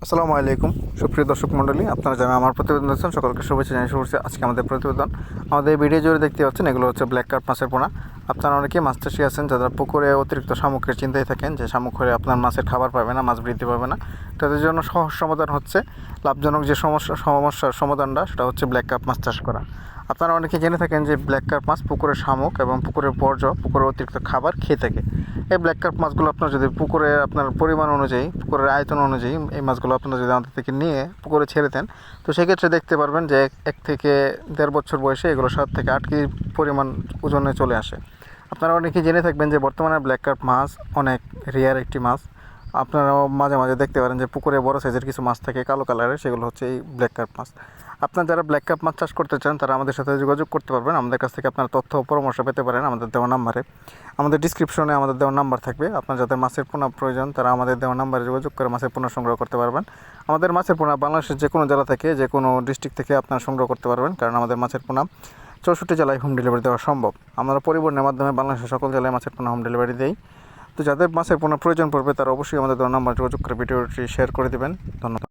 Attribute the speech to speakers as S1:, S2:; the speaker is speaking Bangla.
S1: আসসালামু আলাইকুম সুপ্রিয় দর্শক মণ্ডলী, আপনারা যারা আমার প্রতিবেদন দেখছেন সকলকে শুভেচ্ছা জানিয়ে শুরু করছি আজকে আমাদের প্রতিবেদন। আমাদের এই ভিডিও জুড়ে দেখতে পাচ্ছেন এগুলো হচ্ছে ব্ল্যাক কার্প মাছের পোনা। আপনারা অনেকেই মাছ চাষি আছেন যারা পুকুরে অতিরিক্ত শামুকের চিন্তায় থাকেন যে শামুক হলে আপনার মাছের খাবার পাবে না, মাছ বৃদ্ধি পাবে না। তাদের জন্য সহজ সমাধান হচ্ছে লাভজনক যে সমস্যার সমাধানটা, সেটা হচ্ছে ব্ল্যাক কার্প মাছ চাষ করা। আপনারা অনেকে জেনে থাকেন যে ব্ল্যাক কার্প মাছ পুকুরের শামুক এবং পুকুরের বর্জ্য, পুকুরের অতিরিক্ত খাবার খেয়ে থাকে। এই ব্ল্যাক কার্প মাছগুলো আপনার যদি পুকুরে আপনার পরিমাণ অনুযায়ী, পুকুরের আয়তন অনুযায়ী এই মাছগুলো আপনারা যদি আমাদের থেকে নিয়ে পুকুরে ছেড়ে দেন, তো সেক্ষেত্রে দেখতে পারবেন যে 1 থেকে 1.5 বছর বয়সে এগুলো 7 থেকে 8 কেজি পরিমাণ ওজনে চলে আসে। আপনারা অনেকেই জেনে থাকবেন যে বর্তমানে ব্ল্যাক কার্প মাছ অনেক রেয়ার একটি মাছ। আপনারাও মাঝে মাঝে দেখতে পারেন যে পুকুরে বড় সাইজের কিছু মাছ থাকে কালো কালারের, সেগুলো হচ্ছে এই ব্ল্যাক কার্প মাছ। আপনারা যারা ব্ল্যাক কার্প মাছ চাষ করতে চান তারা আমাদের সাথে যোগাযোগ করতে পারবেন। আমাদের কাছ থেকে আপনারা তথ্য ও পরামর্শ পেতে পারেন আমাদের দেওয়া নাম্বারে। আমাদের ডিসক্রিপশনে আমাদের দেওয়া নাম্বার থাকবে। আপনার যাদের মাছের পোনা প্রয়োজন তারা আমাদের দেওয়া নাম্বারে যোগাযোগ করে মাছের পোনা সংগ্রহ করতে পারবেন। আমাদের মাছের পোনা বাংলাদেশের যে কোনো জেলা থেকে, যে কোনো ডিস্ট্রিক্ট থেকে আপনারা সংগ্রহ করতে পারবেন, কারণ আমাদের মাছের পোনা 64 জেলায় হোম ডেলিভারি দেওয়া সম্ভব। আমরা পরিবহনের মাধ্যমে বাংলাদেশের সকল জেলায় মাছের পোনা হোম ডেলিভারি দেই। তো যাদের মাছের পোনা প্রয়োজন পড়বে তারা অবশ্যই আমাদের দেওয়া নাম্বারে যোগাযোগ করে ভিডিওটি শেয়ার করে দেবেন। ধন্যবাদ।